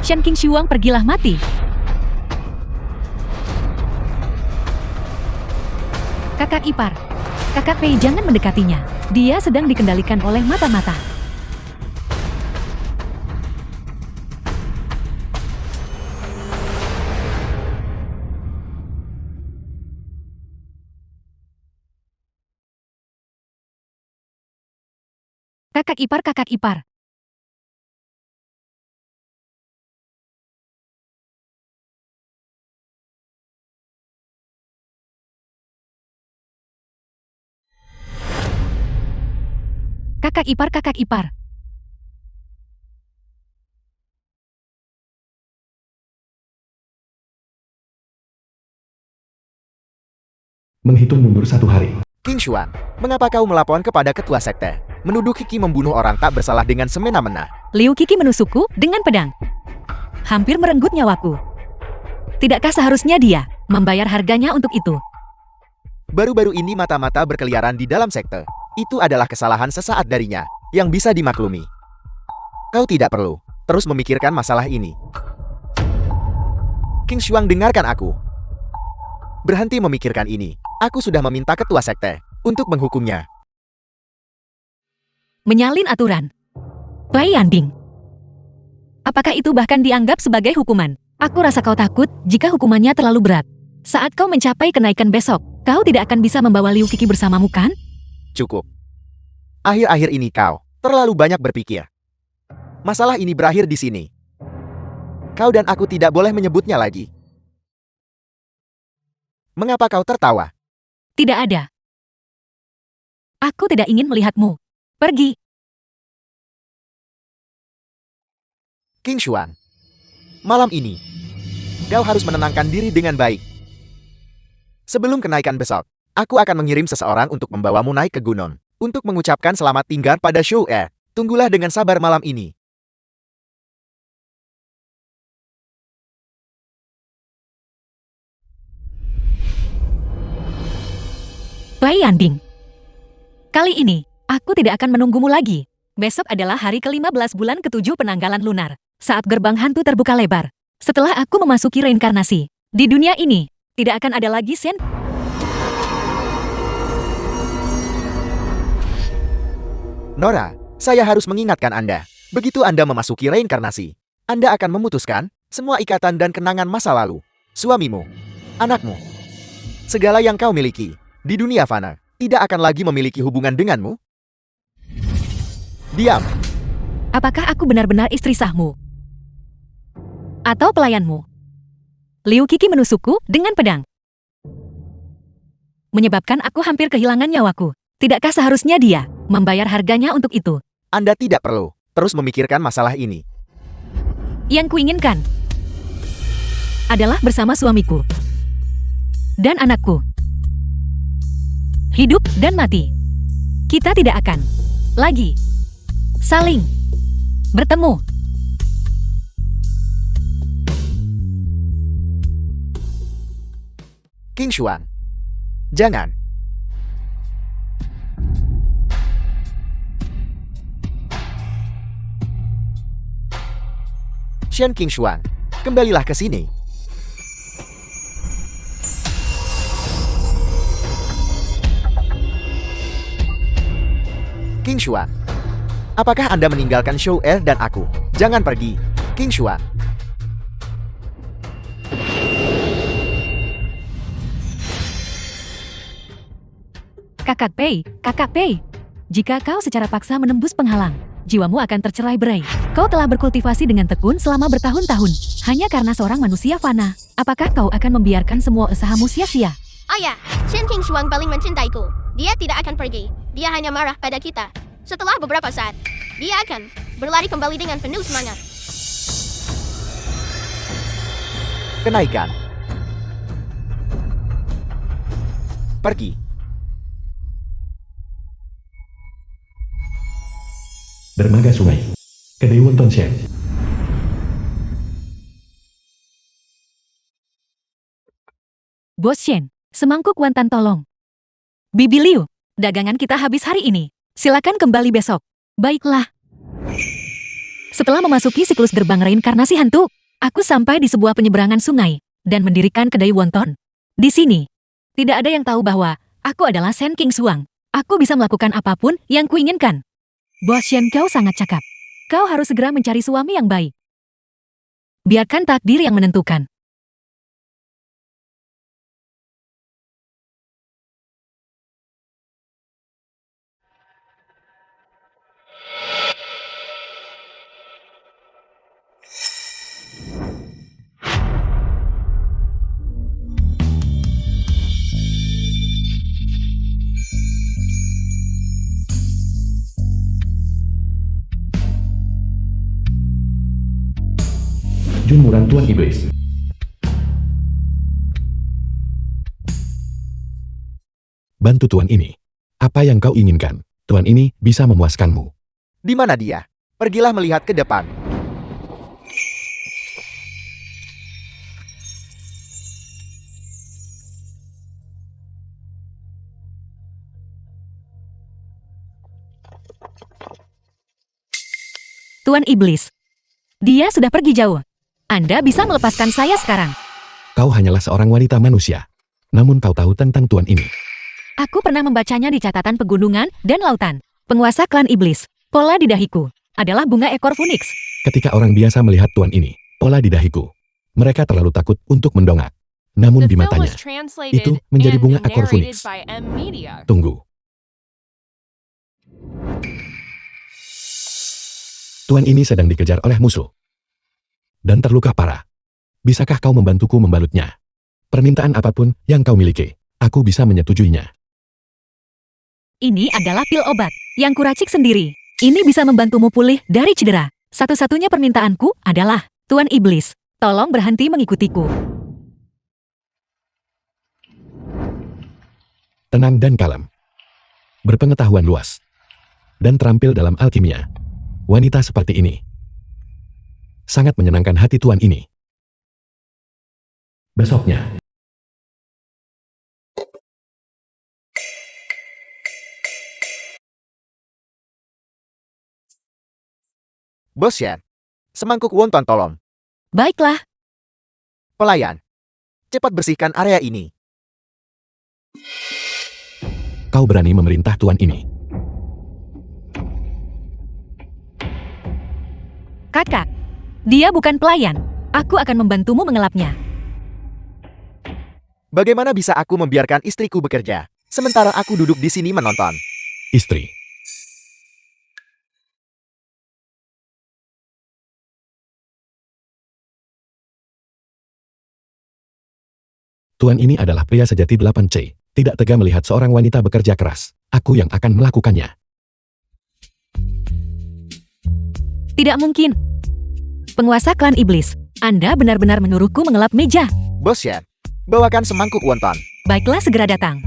Shen Qingshuang, pergilah mati. Kakak ipar. Kakak Pei, jangan mendekatinya. Dia sedang dikendalikan oleh mata-mata. Kakak ipar, kakak ipar. Kakak ipar, kakak ipar. Menghitung mundur 1 hari. Qingshuang, mengapa kau melapor kepada ketua sekte? Menuduh Qi membunuh orang tak bersalah dengan semena-mena. Liu Qi menusukku dengan pedang. Hampir merenggut nyawaku. Tidakkah seharusnya dia membayar harganya untuk itu? Baru-baru ini mata-mata berkeliaran di dalam sekte. Itu adalah kesalahan sesaat darinya, yang bisa dimaklumi. Kau tidak perlu terus memikirkan masalah ini. Qingshuang, dengarkan aku. Berhenti memikirkan ini. Aku sudah meminta ketua sekte untuk menghukumnya. Menyalin aturan. Bai Yanding. Apakah itu bahkan dianggap sebagai hukuman? Aku rasa kau takut jika hukumannya terlalu berat. Saat kau mencapai kenaikan besok, kau tidak akan bisa membawa Liu Qi bersamamu, kan? Cukup. Akhir-akhir ini kau terlalu banyak berpikir. Masalah ini berakhir di sini. Kau dan aku tidak boleh menyebutnya lagi. Mengapa kau tertawa? Tidak ada. Aku tidak ingin melihatmu. Pergi. Qingshuang, malam ini, kau harus menenangkan diri dengan baik. Sebelum kenaikan besok, aku akan mengirim seseorang untuk membawamu naik ke gunung, untuk mengucapkan selamat tinggal pada Shou Er. Tunggulah dengan sabar malam ini. Bai Yanding. Kali ini, aku tidak akan menunggumu lagi. Besok adalah hari ke-15 bulan ke-7 penanggalan lunar. Saat gerbang hantu terbuka lebar. Setelah aku memasuki reinkarnasi. Di dunia ini, tidak akan ada lagi Shen. Nora, saya harus mengingatkan Anda. Begitu Anda memasuki reinkarnasi, Anda akan memutuskan semua ikatan dan kenangan masa lalu. Suamimu, anakmu, segala yang kau miliki di dunia fana tidak akan lagi memiliki hubungan denganmu. Diam. Apakah aku benar-benar istri sahmu? Atau pelayanmu? Liu Qi menusukku dengan pedang. Menyebabkan aku hampir kehilangan nyawaku. Tidakkah seharusnya dia membayar harganya untuk itu? Anda tidak perlu terus memikirkan masalah ini. Yang kuinginkan adalah bersama suamiku dan anakku. Hidup dan mati. Kita tidak akan lagi saling bertemu. Qingshuang, jangan. Shen Qingshuang, kembalilah ke sini. Qingshuang, apakah Anda meninggalkan Shou Er dan aku? Jangan pergi, Qingshuang. Kakak Pei, jika kau secara paksa menembus penghalang, jiwamu akan tercerai-berai. Kau telah berkultivasi dengan tekun selama bertahun-tahun, hanya karena seorang manusia fana. Apakah kau akan membiarkan semua usahamu sia-sia? Ayah, Shen Qingshuang paling mencintaiku. Dia tidak akan pergi. Dia hanya marah pada kita. Setelah beberapa saat, dia akan berlari kembali dengan penuh semangat. Kenaikan. Pergi. Dermaga sungai. Kedai Wonton Shen. Bos Shen, semangkuk wonton tolong. Bibi Liu, dagangan kita habis hari ini. Silakan kembali besok. Baiklah. Setelah memasuki siklus gerbang reinkarnasi hantu, aku sampai di sebuah penyeberangan sungai dan mendirikan kedai wonton. Di sini, tidak ada yang tahu bahwa aku adalah Shen King Suang. Aku bisa melakukan apapun yang kuinginkan. Bos Shen, kau sangat cakap. Kau harus segera mencari suami yang baik. Biarkan takdir yang menentukan. Jumuran Tuan Iblis. Bantu tuan ini. Apa yang kau inginkan? Tuan ini bisa memuaskanmu. Di mana dia? Pergilah melihat ke depan. Tuan Iblis. Dia sudah pergi jauh. Anda bisa melepaskan saya sekarang. Kau hanyalah seorang wanita manusia. Namun kau tahu tentang tuan ini. Aku pernah membacanya di catatan pegunungan dan lautan. Penguasa klan iblis, pola di dahiku, adalah bunga ekor Phoenix. Ketika orang biasa melihat tuan ini, pola di dahiku, mereka terlalu takut untuk mendongak. Namun di matanya, itu menjadi bunga ekor Phoenix. Tunggu. Tuan ini sedang dikejar oleh musuh dan terluka parah. Bisakah kau membantuku membalutnya? Permintaan apapun yang kau miliki, aku bisa menyetujuinya. Ini adalah pil obat yang kuracik sendiri. Ini bisa membantumu pulih dari cedera. Satu-satunya permintaanku adalah, Tuan Iblis, tolong berhenti mengikutiku. Tenang dan kalem. Berpengetahuan luas. Dan terampil dalam alkimia. Wanita seperti ini sangat menyenangkan hati tuan ini. Besoknya, Bos Shen, semangkuk wonton tolong. Baiklah, Pelayan, cepat bersihkan area ini. Kau berani memerintah tuan ini. kakak. Dia bukan pelayan. Aku akan membantumu mengelapnya. Bagaimana bisa aku membiarkan istriku bekerja, sementara aku duduk di sini menonton? Istri. Tuan ini adalah pria sejati 8C. Tidak tega melihat seorang wanita bekerja keras. Aku yang akan melakukannya. Tidak mungkin. Penguasa klan iblis, Anda benar-benar menyuruhku mengelap meja. Bos Shen, bawakan semangkuk wonton. Baiklah, segera datang.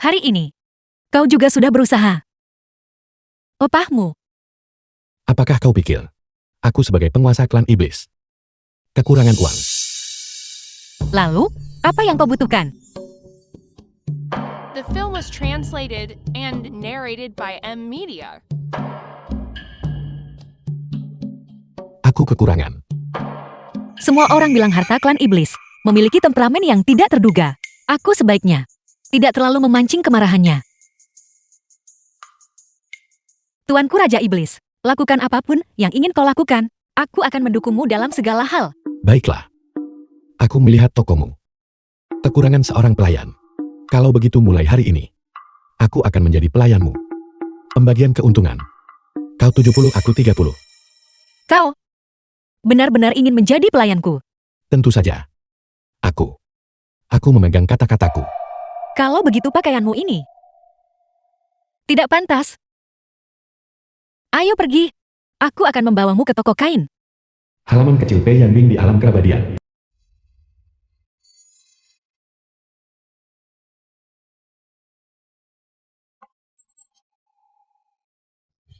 Hari ini, kau juga sudah berusaha. Opahmu, Apakah kau pikir aku sebagai penguasa klan iblis kekurangan uang? lalu, apa yang kau butuhkan? The film was translated and narrated by M Media. Aku kekurangan. Semua orang bilang harta klan iblis memiliki temperamen yang tidak terduga. Aku sebaiknya tidak terlalu memancing kemarahannya. Tuanku Raja Iblis, lakukan apapun yang ingin kau lakukan. Aku akan mendukungmu dalam segala hal. Baiklah. Aku melihat tokomu. Kekurangan seorang pelayan. Kalau begitu mulai hari ini, aku akan menjadi pelayanmu. Pembagian keuntungan. Kau 70, aku 30. Kau benar-benar ingin menjadi pelayanku. Tentu saja. Aku memegang kata-kataku. Kalau begitu pakaianmu ini tidak pantas. Ayo pergi. Aku akan membawamu ke toko kain. halaman kecil Pei Yanbing di alam keabadian.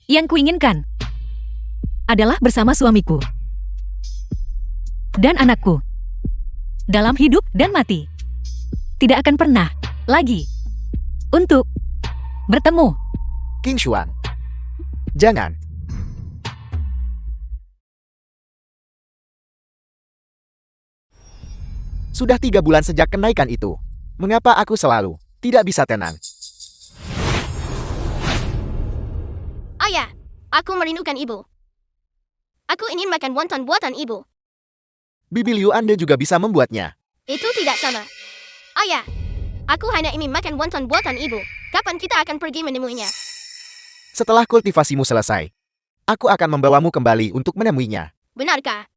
Yang kuinginkan adalah bersama suamiku dan anakku. Dalam hidup dan mati. Tidak akan pernah lagi untuk bertemu. King Xuan. Jangan. Sudah 3 bulan sejak kenaikan itu. Mengapa aku selalu tidak bisa tenang? Ayah, aku merindukan ibu. Aku ingin makan wonton buatan ibu. Bibi Liu, Anda juga bisa membuatnya. Itu tidak sama. Ayah, aku hanya ingin makan wonton buatan ibu. Kapan kita akan pergi menemuinya? Setelah kultivasimu selesai, aku akan membawamu kembali untuk menemuinya. Benarkah?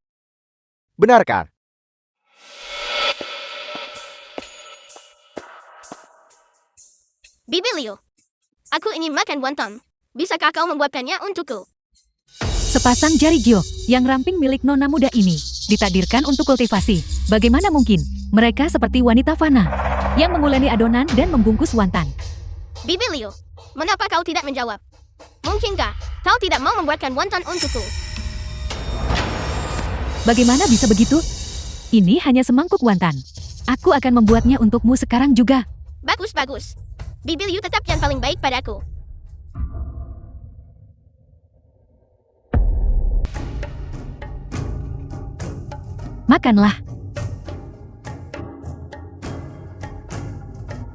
Benarkah? Bibi Liu, aku ingin makan wonton. Bisakah kau membuatkannya untukku? Sepasang jari giok yang ramping milik nona muda ini ditakdirkan untuk kultivasi. Bagaimana mungkin mereka seperti wanita fana yang menguleni adonan dan membungkus wonton? Bibi Liu, mengapa kau tidak menjawab? Mungkinkah kau tidak mau membuatkan wonton untukku? Bagaimana bisa begitu? Ini hanya semangkuk wonton. Aku akan membuatnya untukmu sekarang juga. Bagus, bagus. Bibi Liu tetap yang paling baik padaku. Makanlah.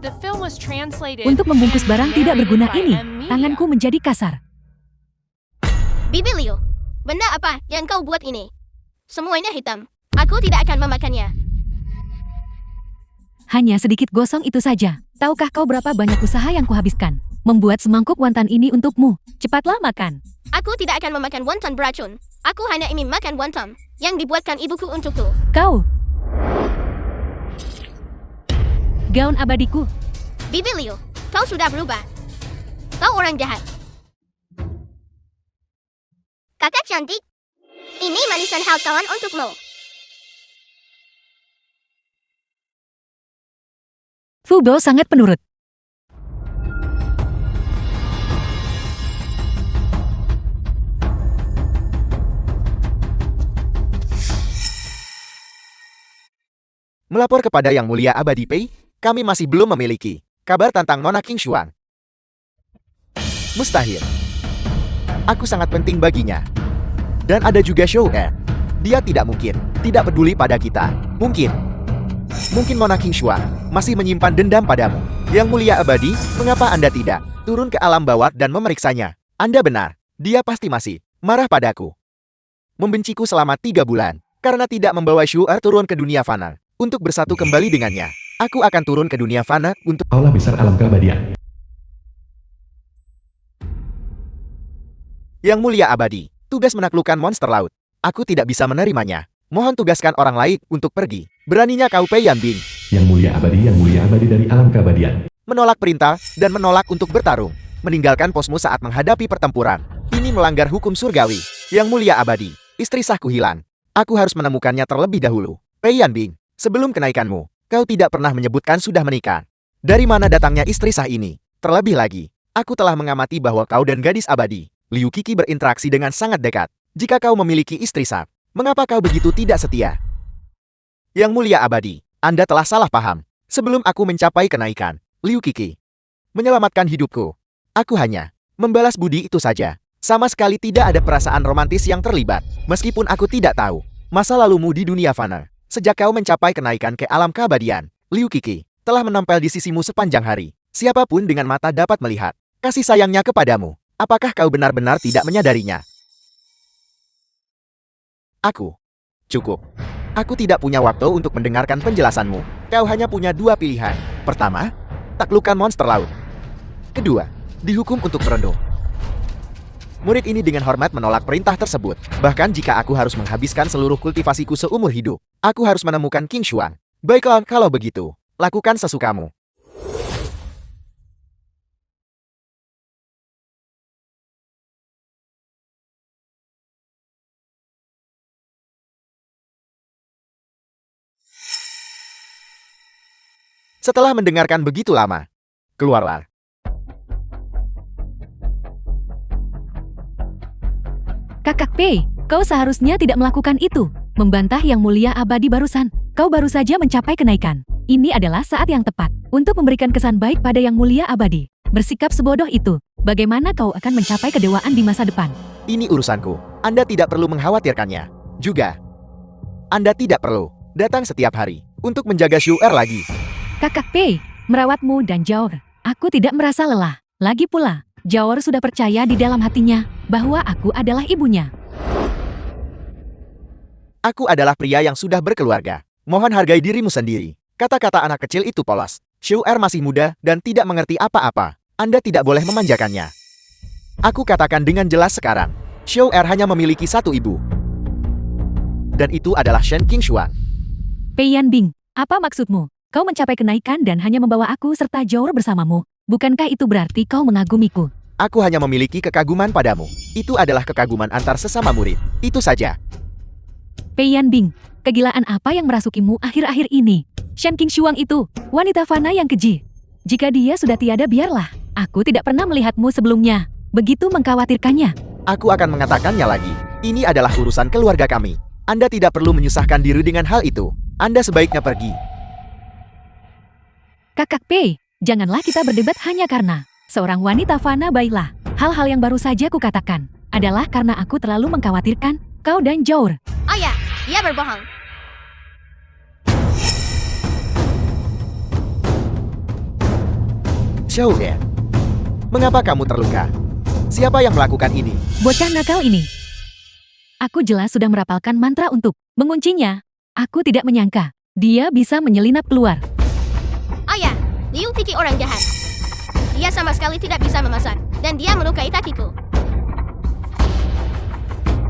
The film was translated Untuk membungkus and barang tidak berguna narrated by ini, Emilia. tanganku menjadi kasar. Bibi Liu, benda apa yang kau buat ini? Semuanya hitam. Aku tidak akan memakannya. Hanya sedikit gosong itu saja. Tahukah kau berapa banyak usaha yang kuhabiskan membuat semangkuk wonton ini untukmu? Cepatlah makan. Aku tidak akan memakan wonton beracun. Aku hanya ingin makan wonton yang dibuatkan ibuku untukku. Kau. Gaun abadiku. Bibi Liu, kau sudah berubah. Kau orang jahat. Kakak cantik, ini manisan hal kawan untukmu. Fubo sangat penurut. Melapor kepada Yang Mulia Abadi Pei, kami masih belum memiliki kabar tentang Nona King Xuan. Mustahil. Aku sangat penting baginya. Dan ada juga Shou Er. Dia tidak mungkin tidak peduli pada kita. Mungkin Nona King Xuan masih menyimpan dendam padamu. Yang Mulia Abadi, mengapa Anda tidak turun ke alam bawah dan memeriksanya? Anda benar. Dia pasti masih marah padaku. Membenciku selama 3 bulan karena tidak membawa Shou Er turun ke dunia fana untuk bersatu kembali dengannya. Aku akan turun ke dunia fana untuk Aula besar alam keabadian. Yang Mulia Abadi, tugas menaklukkan monster laut. Aku tidak bisa menerimanya. Mohon tugaskan orang lain untuk pergi. Beraninya kau Pei Yanbing Yang mulia abadi dari alam keabadian. menolak perintah dan menolak untuk bertarung. Meninggalkan posmu saat menghadapi pertempuran. Ini melanggar hukum surgawi. Yang Mulia Abadi, istri sahku hilang. Aku harus menemukannya terlebih dahulu. Pei Yanbing, sebelum kenaikanmu, kau tidak pernah menyebutkan sudah menikah. Dari mana datangnya istri sah ini? Terlebih lagi, aku telah mengamati bahwa kau dan gadis abadi, Liu Qiki berinteraksi dengan sangat dekat. Jika kau memiliki istri sah, mengapa kau begitu tidak setia? Yang Mulia Abadi, Anda telah salah paham. Sebelum aku mencapai kenaikan, Liu Qiki menyelamatkan hidupku. Aku hanya membalas budi itu saja. Sama sekali tidak ada perasaan romantis yang terlibat. Meskipun aku tidak tahu masa lalumu di dunia fana. Sejak kau mencapai kenaikan ke alam keabadian, Liu Qiki telah menempel di sisimu sepanjang hari. Siapapun dengan mata dapat melihat kasih sayangnya kepadamu. Apakah kau benar-benar tidak menyadarinya? Cukup. Aku tidak punya waktu untuk mendengarkan penjelasanmu. Kau hanya punya 2 pilihan. Pertama, taklukkan monster laut. Kedua, dihukum untuk merenduh. Murid ini dengan hormat menolak perintah tersebut. Bahkan jika aku harus menghabiskan seluruh kultivasiku seumur hidup, aku harus menemukan King Xuan. Baiklah, kalau begitu, lakukan sesukamu. Setelah mendengarkan begitu lama, keluarlah. Kakak Pei, kau seharusnya tidak melakukan itu. Membantah Yang Mulia Abadi barusan. Kau baru saja mencapai kenaikan. Ini adalah saat yang tepat untuk memberikan kesan baik pada Yang Mulia Abadi. Bersikap sebodoh itu, bagaimana kau akan mencapai kedewaan di masa depan? Ini urusanku. Anda tidak perlu mengkhawatirkannya. Juga, Anda tidak perlu datang setiap hari untuk menjaga Shu'er lagi. Kakak Pei, merawatmu dan Jaor. Aku tidak merasa lelah. Lagi pula, Jaor sudah percaya di dalam hatinya bahwa aku adalah ibunya. Aku adalah pria yang sudah berkeluarga. Mohon hargai dirimu sendiri. Kata-kata anak kecil itu polos. Shu'er masih muda dan tidak mengerti apa-apa. Anda tidak boleh memanjakannya. Aku katakan dengan jelas sekarang. Shu'er hanya memiliki satu ibu. Dan itu adalah Shen Qingshuang. Pei Yanbing, apa maksudmu? Kau mencapai kenaikan dan hanya membawa aku serta Jaor bersamamu. Bukankah itu berarti kau mengagumiku? Aku hanya memiliki kekaguman padamu. Itu adalah kekaguman antar sesama murid. Itu saja. Pei Yanbing, kegilaan apa yang merasukimu akhir-akhir ini? Shen Qingshuang itu, wanita fana yang keji. Jika dia sudah tiada biarlah. Aku tidak pernah melihatmu sebelumnya. Begitu mengkhawatirkannya. Aku akan mengatakannya lagi. Ini adalah urusan keluarga kami. Anda tidak perlu menyusahkan diri dengan hal itu. Anda sebaiknya pergi. Kakak Pei, janganlah kita berdebat hanya karena seorang wanita fana. Baiklah, hal-hal yang baru saja kukatakan adalah karena aku terlalu mengkhawatirkan kau dan Jaor. Ayah, dia berbohong. Shu'er, mengapa kamu terluka? Siapa yang melakukan ini? Bocah nakal ini. Aku jelas sudah merapalkan mantra untuk menguncinya. Aku tidak menyangka dia bisa menyelinap keluar. Ayah, Liu Qi orang jahat. Dia sama sekali tidak bisa memasak, dan dia melukai kakiku.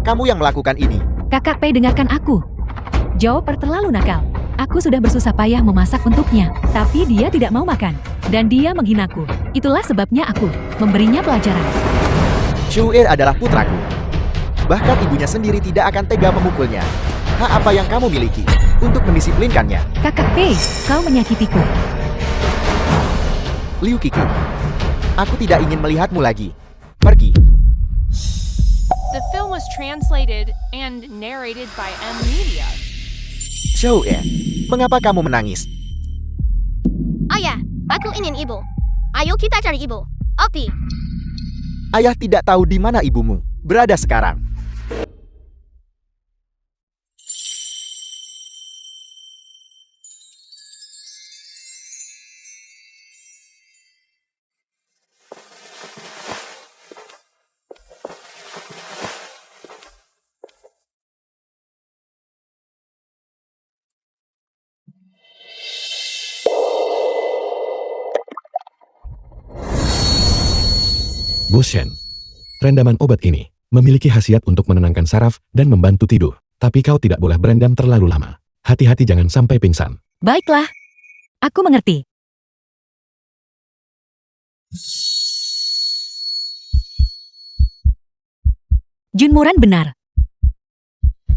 Kamu yang melakukan ini. Kakak Pei, dengarkan aku. Jaor terlalu nakal. Aku sudah bersusah payah memasak untuknya, tapi dia tidak mau makan. Dan dia menghinaku. Itulah sebabnya aku memberinya pelajaran. Shu'er adalah putraku. Bahkan ibunya sendiri tidak akan tega memukulnya. Hak apa yang kamu miliki untuk mendisiplinkannya? Kakak Pei, kau menyakitiku. Liu Qi, aku tidak ingin melihatmu lagi. Pergi. The film was translated and narrated by M Media. Shu'er, mengapa kamu menangis? Ayah, aku ingin ibu. Ayo kita cari ibu. Opi. Ayah tidak tahu di mana ibumu berada sekarang. Bos Shen, rendaman obat ini memiliki khasiat untuk menenangkan saraf dan membantu tidur. Tapi kau tidak boleh berendam terlalu lama. Hati-hati jangan sampai pingsan. Baiklah, aku mengerti. Junmuran benar.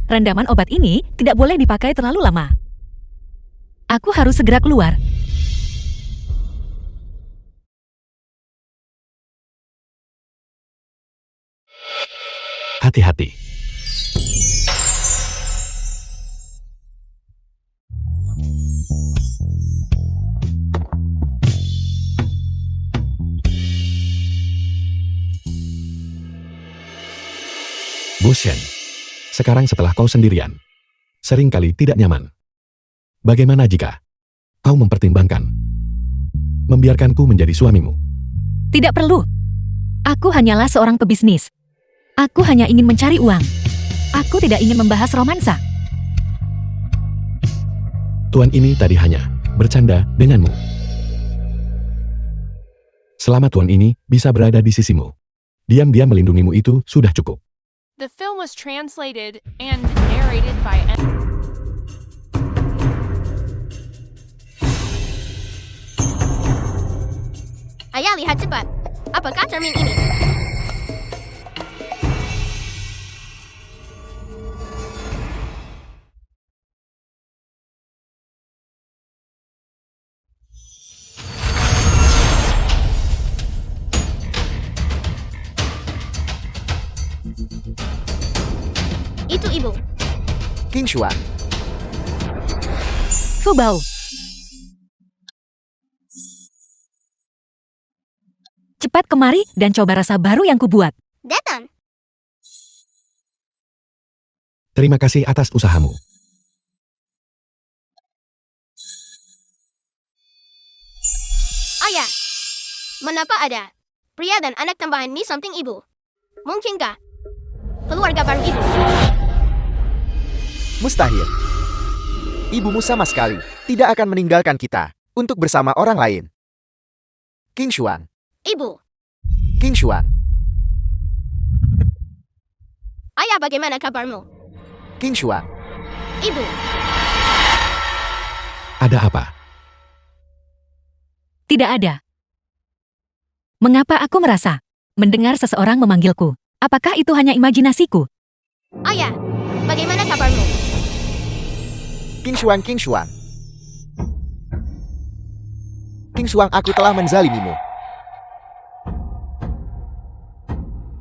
Rendaman obat ini tidak boleh dipakai terlalu lama. Aku harus segera keluar. Hati-hati. Bos Shen, sekarang setelah kau sendirian, seringkali tidak nyaman. Bagaimana jika kau mempertimbangkan membiarkanku menjadi suamimu? Tidak perlu. Aku hanyalah seorang pebisnis. Aku hanya ingin mencari uang. Aku tidak ingin membahas romansa. Tuan ini tadi hanya bercanda denganmu. Selama tuan ini bisa berada di sisimu, diam-diam melindungimu itu sudah cukup. The film was translated and narrated by M. Ayah, lihat cepat. Apakah cermin ini? ibu. King Xuan. Fu Bao. Cepat kemari dan coba rasa baru yang kubuat. Datang. Terima kasih atas usahamu. Ayah, mengapa ada pria dan anak tambahan di samping ibu? Mungkinkah keluarga baru ibu? Mustahil. Ibumu sama sekali tidak akan meninggalkan kita untuk bersama orang lain. King Xuan. Ibu, King Xuan. ayah bagaimana kabarmu? King Xuan. Ibu, Ada apa? Tidak ada. Mengapa aku merasa mendengar seseorang memanggilku? Apakah itu hanya imajinasiku? ayah, bagaimana kabarmu? King Xuan, King Xuan. King Xuan, aku telah menzalimimu.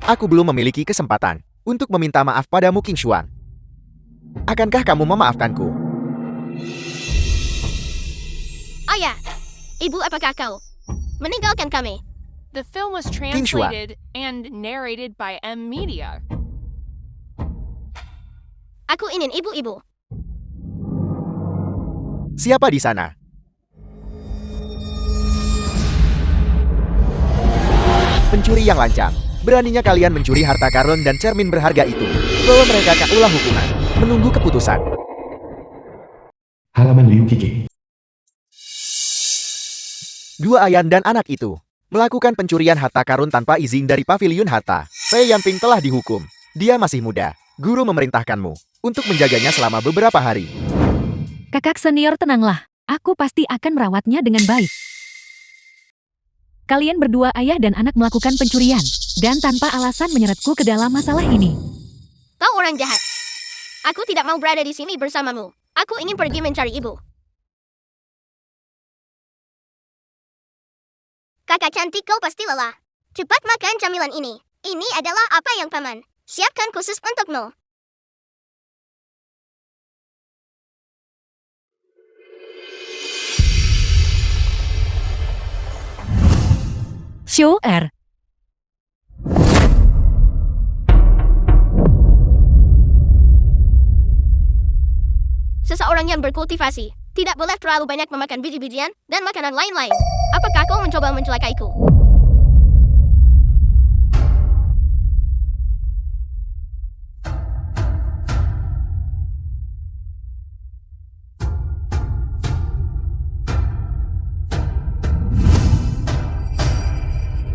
Aku belum memiliki kesempatan untuk meminta maaf padamu, King Xuan. Akankah kamu memaafkanku? Ayah, ibu apakah kau meninggalkan kami? The film was King Xuan. translated and narrated by M Media. Aku ingin ibu-ibu. Siapa di sana? Pencuri yang lancang. Beraninya kalian mencuri harta karun dan cermin berharga itu. Bawa mereka ke ulah hukuman. Menunggu keputusan. Halaman Liu Kiki. Dua ayah dan anak itu melakukan pencurian harta karun tanpa izin dari paviliun harta. Fei Yanping telah dihukum. Dia masih muda. Guru memerintahkanmu untuk menjaganya selama beberapa hari. Kakak senior, tenanglah. Aku pasti akan merawatnya dengan baik. Kalian berdua ayah dan anak melakukan pencurian, dan tanpa alasan menyeretku ke dalam masalah ini. Kau orang jahat. Aku tidak mau berada di sini bersamamu. Aku ingin pergi mencari ibu. Kakak cantik, kau pasti lelah. Cepat makan camilan ini. Ini adalah apa yang paman siapkan khusus untukmu. Show R. Seseorang yang berkultivasi tidak boleh terlalu banyak memakan biji-bijian dan makanan lain-lain. Apakah kau mencoba mencelakaiku?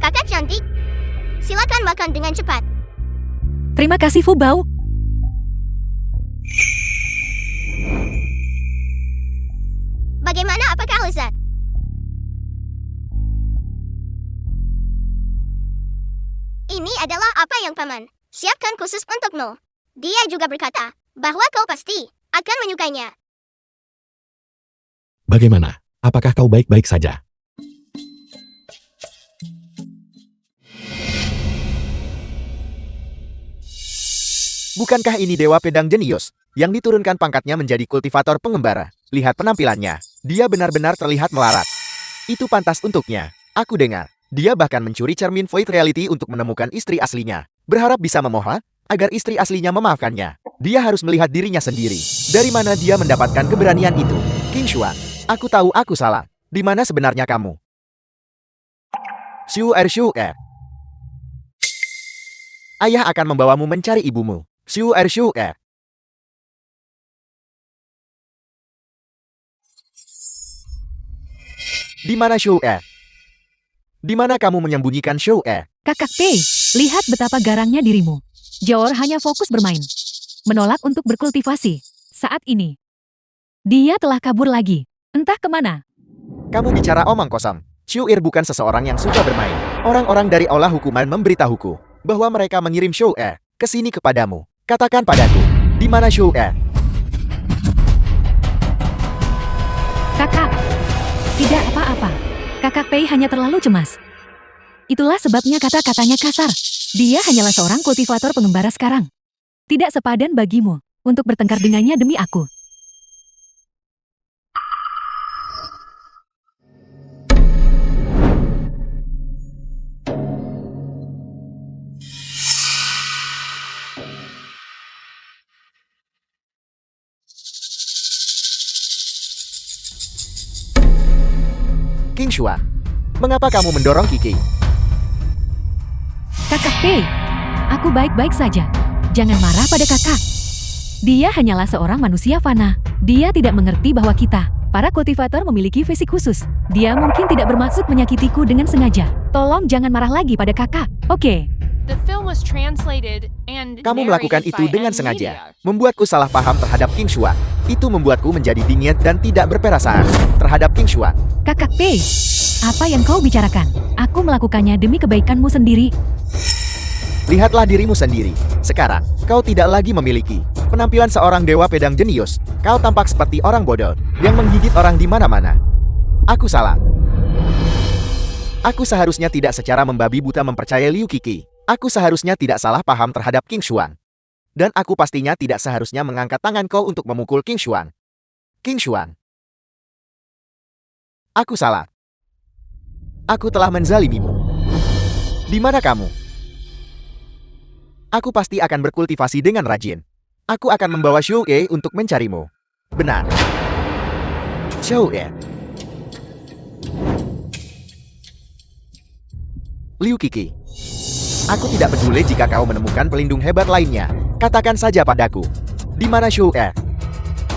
Kakak cantik, silakan makan dengan cepat. Terima kasih, Fu Bao. Bagaimana, apakah lezat? Ini adalah apa yang paman siapkan khusus untukmu. Dia juga berkata bahwa kau pasti akan menyukainya. Bagaimana? Apakah kau baik-baik saja? Bukankah ini Dewa Pedang jenius yang diturunkan pangkatnya menjadi kultivator pengembara? Lihat penampilannya. Dia benar-benar terlihat melarat. Itu pantas untuknya. Aku dengar, dia bahkan mencuri cermin Void Reality untuk menemukan istri aslinya. Berharap bisa memohon agar istri aslinya memaafkannya. Dia harus melihat dirinya sendiri. Dari mana dia mendapatkan keberanian itu? King Xuan, aku tahu aku salah. Di mana sebenarnya kamu? Xu Er. Ayah akan membawamu mencari ibumu. Xu Er. Di mana Xu Er? Di mana kamu menyembunyikan Xu Er? Kakak Pei, lihat betapa garangnya dirimu. Jaor hanya fokus bermain. Menolak untuk berkultivasi. Saat ini, dia telah kabur lagi. Entah kemana. Kamu bicara omong kosong. Xu Er bukan seseorang yang suka bermain. Orang-orang dari aula hukuman memberitahuku bahwa mereka mengirim Xu Er ke sini kepadamu. Katakan padaku, di mana Xu Er? Kakak, tidak apa-apa. Kakak Pei hanya terlalu cemas. Itulah sebabnya kata-katanya kasar. Dia hanyalah seorang kultivator pengembara sekarang. Tidak sepadan bagimu. untuk bertengkar dengannya demi aku. King Xuan, mengapa kamu mendorong Kiki? Kakak Pei, aku baik-baik saja. Jangan marah pada kakak. Dia hanyalah seorang manusia fana. Dia tidak mengerti bahwa kita, para kultivator, memiliki fisik khusus. Dia mungkin tidak bermaksud menyakitiku dengan sengaja. Tolong jangan marah lagi pada kakak, oke? The film was translated and Kamu melakukan narrated itu by dengan M sengaja, Media. membuatku salah paham terhadap King Xuan. Itu membuatku menjadi dingin dan tidak berperasaan terhadap King Xuan. Kakak Pei, apa yang kau bicarakan? Aku melakukannya demi kebaikanmu sendiri. Lihatlah dirimu sendiri. Sekarang, kau tidak lagi memiliki penampilan seorang dewa pedang jenius. Kau tampak seperti orang bodoh yang menggigit orang di mana-mana. Aku salah. Aku seharusnya tidak secara membabi buta mempercayai Liu Kiki. Aku seharusnya tidak salah paham terhadap King Xuan. Dan aku pastinya tidak seharusnya mengangkat tangan kau untuk memukul King Xuan. King Xuan. Aku salah. Aku telah menzalimimu. Di mana kamu? Aku pasti akan berkultivasi dengan rajin. Aku akan membawa Xiao E untuk mencarimu. Benar. Xiao E. Liu Kiki. Aku tidak peduli jika kau menemukan pelindung hebat lainnya. Katakan saja padaku. Di mana Xiao E?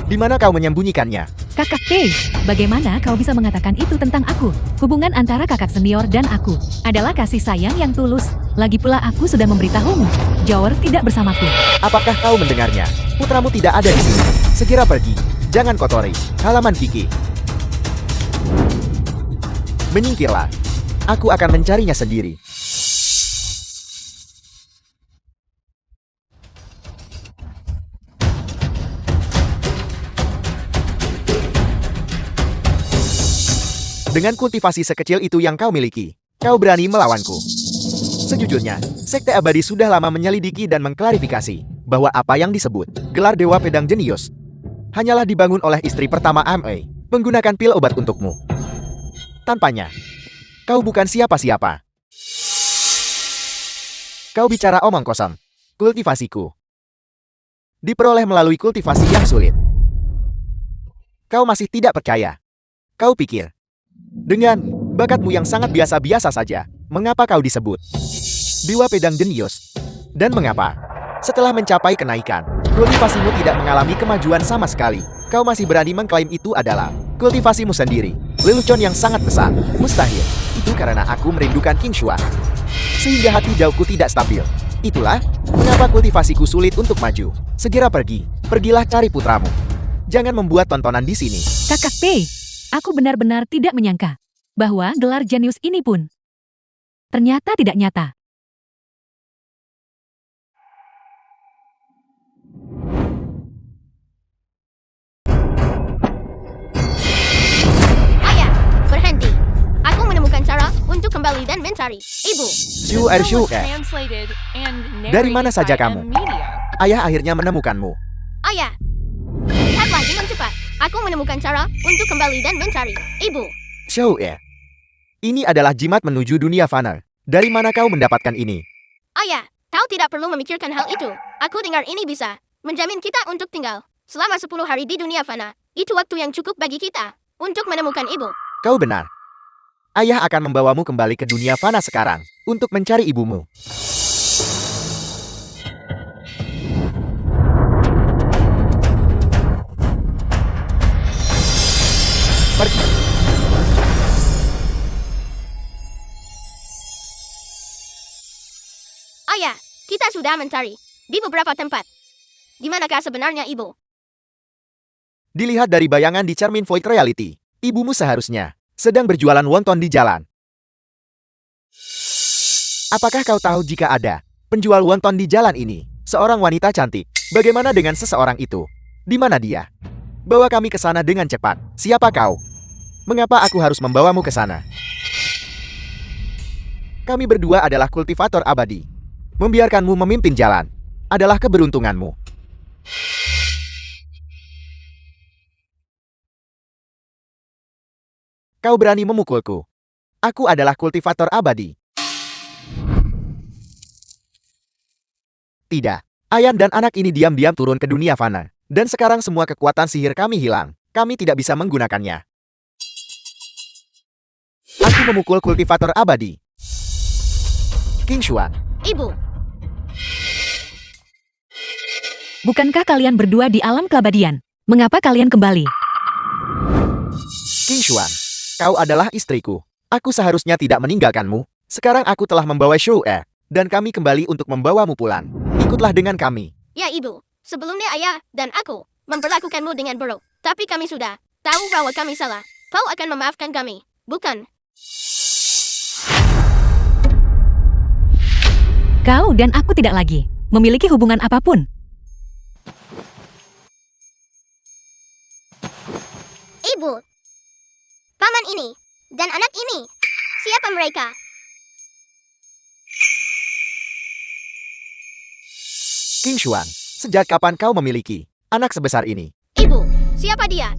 Di mana kau menyembunyikannya? Kakak Pei, bagaimana kau bisa mengatakan itu tentang aku? Hubungan antara kakak senior dan aku adalah kasih sayang yang tulus. Lagi pula aku sudah memberitahumu, Jower tidak bersamaku. Apakah kau mendengarnya? Putramu tidak ada di sini. Segera pergi. Jangan kotori halaman Kiki. Menyingkirlah. Aku akan mencarinya sendiri. Dengan kultivasi sekecil itu yang kau miliki, kau berani melawanku. Sejujurnya, Sekte Abadi sudah lama menyelidiki dan mengklarifikasi bahwa apa yang disebut gelar Dewa Pedang Jenius hanyalah dibangun oleh istri pertama MA menggunakan pil obat untukmu. Tanpanya, kau bukan siapa-siapa. Kau bicara omong kosong. Kultivasiku diperoleh melalui kultivasi yang sulit. Kau masih tidak percaya. Kau pikir dengan bakatmu yang sangat biasa-biasa saja, mengapa kau disebut Dewa Pedang Jenius? Dan mengapa setelah mencapai kenaikan, kultivasimu tidak mengalami kemajuan sama sekali? Kau masih berani mengklaim itu adalah kultivasimu sendiri. Lelucon yang sangat besar. Mustahil. Itu karena aku merindukan King Xuan, sehingga hati jauhku tidak stabil. Itulah mengapa kultivasiku sulit untuk maju. Segera pergi. Pergilah cari putramu. Jangan membuat tontonan di sini. Kakak Pei, aku benar-benar tidak menyangka bahwa gelar jenius ini pun ternyata tidak nyata. Ayah, berhenti. Aku menemukan cara untuk kembali dan mencari ibu. Xiu The Er film Xiu was Er. translated and Dari mana narrated saja by kamu? M Media. Ayah akhirnya menemukanmu. Ayah, lihatlah dengan cepat. Aku menemukan cara untuk kembali dan mencari ibu. Xiao E. Ini adalah jimat menuju dunia fana. Dari mana kau mendapatkan ini? Ayah, kau tidak perlu memikirkan hal itu. Aku dengar ini bisa menjamin kita untuk tinggal selama 10 hari di dunia fana. Itu waktu yang cukup bagi kita untuk menemukan ibu. Kau benar. Ayah akan membawamu kembali ke dunia fana sekarang untuk mencari ibumu. Pergi. Ayah, kita sudah mencari di beberapa tempat. Di manakah sebenarnya ibu? Dilihat dari bayangan di cermin Void Reality, ibumu seharusnya sedang berjualan wonton di jalan. Apakah kau tahu jika ada penjual wonton di jalan ini? Seorang wanita cantik. Bagaimana dengan seseorang itu? Di mana dia? Bawa kami ke sana dengan cepat. Siapa kau? Mengapa aku harus membawamu ke sana? Kami berdua adalah kultivator abadi. Membiarkanmu memimpin jalan adalah keberuntunganmu. Kau berani memukulku. Aku adalah kultivator abadi. Tidak. Ayan dan anak ini diam-diam turun ke dunia fana. Dan sekarang semua kekuatan sihir kami hilang. Kami tidak bisa menggunakannya. Aku memukul kultivator abadi. King Xuan. Ibu, Bukankah kalian berdua di alam keabadian? Mengapa kalian kembali? King Xuan, kau adalah istriku. Aku seharusnya tidak meninggalkanmu. Sekarang aku telah membawa Shou Er, dan kami kembali untuk membawamu pulang. Ikutlah dengan kami. ya ibu. Sebelumnya ayah dan aku memperlakukanmu dengan buruk. Tapi kami sudah tahu bahwa kami salah. Kau akan memaafkan kami, bukan? Kau dan aku tidak lagi memiliki hubungan apapun. Ibu, paman ini, dan anak ini. Siapa mereka? King Xuan, sejak kapan kau memiliki anak sebesar ini? Ibu, siapa dia?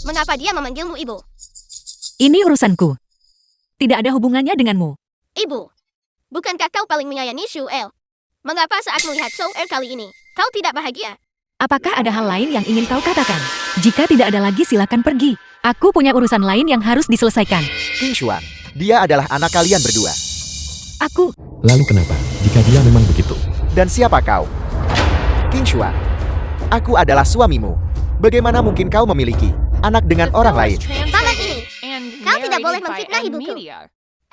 Mengapa dia memanggilmu ibu? Ini urusanku. Tidak ada hubungannya denganmu. Ibu, bukankah kau paling menyayangi Shou El? Mengapa saat melihat Shou Er kali ini, kau tidak bahagia? Apakah ada hal lain yang ingin kau katakan? Jika tidak ada lagi silakan pergi. Aku punya urusan lain yang harus diselesaikan. King Xuan, dia adalah anak kalian berdua. Aku, Lalu kenapa, jika dia memang begitu? Dan siapa kau? King Xuan, aku adalah suamimu. Bagaimana mungkin kau memiliki anak dengan The orang film was lain? translated Paman ini, and kau tidak boleh narrated by memfitnah M ibuku. Media.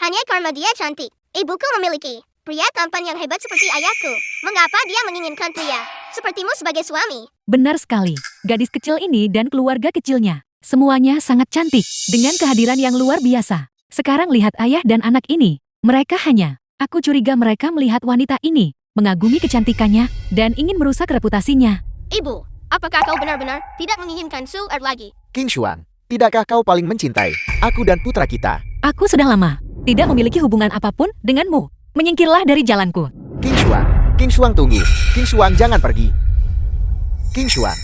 Hanya karena dia cantik. Ibuku memiliki pria tampan yang hebat seperti ayahku. Mengapa dia menginginkan pria sepertimu sebagai suami? benar sekali. Gadis kecil ini dan keluarga kecilnya. Semuanya sangat cantik, dengan kehadiran yang luar biasa. Sekarang lihat ayah dan anak ini. Mereka hanya, aku curiga mereka melihat wanita ini, mengagumi kecantikannya, dan ingin merusak reputasinya. Ibu, apakah kau benar-benar tidak menginginkan Shou Er lagi? King Xuan, tidakkah kau paling mencintai aku dan putra kita? Aku sudah lama, tidak memiliki hubungan apapun denganmu. Menyingkirlah dari jalanku. King Xuan tunggu. King Xuan jangan pergi. King Xuan,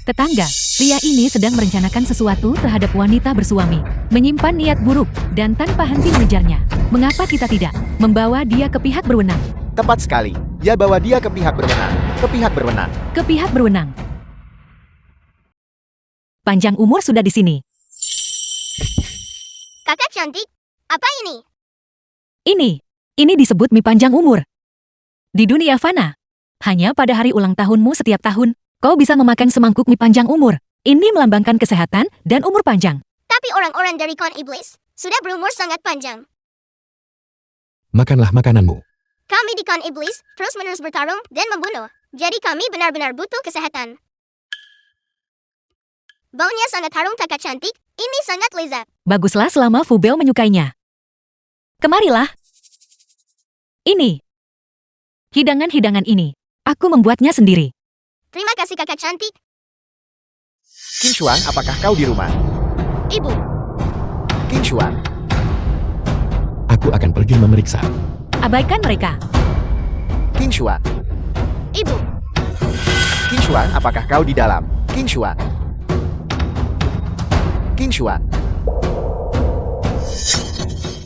Tetangga, pria ini sedang merencanakan sesuatu terhadap wanita bersuami, menyimpan niat buruk, dan tanpa henti mengejarnya. Mengapa kita tidak membawa dia ke pihak berwenang? tepat sekali. Ya bawa dia ke pihak berwenang. Ke pihak berwenang. Ke pihak berwenang. Panjang umur sudah di sini. Kakak cantik, apa ini? Ini disebut mie panjang umur. Di dunia fana, hanya pada hari ulang tahunmu setiap tahun, kau bisa memakan semangkuk mie panjang umur. Ini melambangkan kesehatan dan umur panjang. Tapi orang-orang dari klan iblis sudah berumur sangat panjang. Makanlah makananmu. Kami di klan iblis terus-menerus bertarung dan membunuh. Jadi kami benar-benar butuh kesehatan. Baunya sangat harum kakak cantik. Ini sangat lezat. Baguslah selama Fubel menyukainya. Kemarilah. Ini. Hidangan-hidangan ini. Aku membuatnya sendiri. Terima kasih kakak cantik. King Xuan, apakah kau di rumah? Ibu, King Xuan, Aku akan pergi memeriksa. Abaikan mereka. King Xuan, ibu, King Xuan, apakah kau di dalam? King Xuan, King Xuan,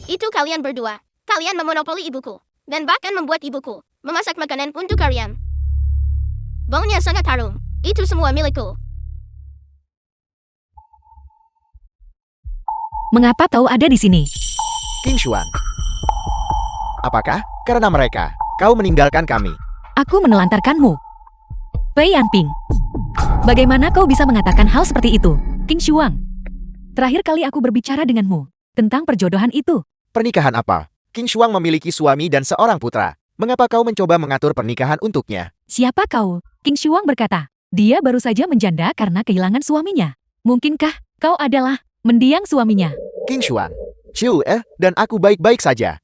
itu kalian berdua. Kalian memonopoli ibuku. Dan bahkan membuat ibuku memasak makanan untuk kalian. Baunya sangat harum. Itu semua milikku. Mengapa kau ada di sini? King Xuan. Apakah karena mereka kau meninggalkan kami? Aku menelantarkanmu. Pei Yanping. Bagaimana kau bisa mengatakan hal seperti itu, King Xuang? Terakhir kali aku berbicara denganmu tentang perjodohan itu. Pernikahan apa? King Xuan memiliki suami dan seorang putra. Mengapa kau mencoba mengatur pernikahan untuknya? Siapa kau? King Xuang berkata. Dia baru saja menjanda karena kehilangan suaminya. Mungkinkah kau adalah mendiang suaminya? King Xuan, Xiu dan aku baik-baik saja.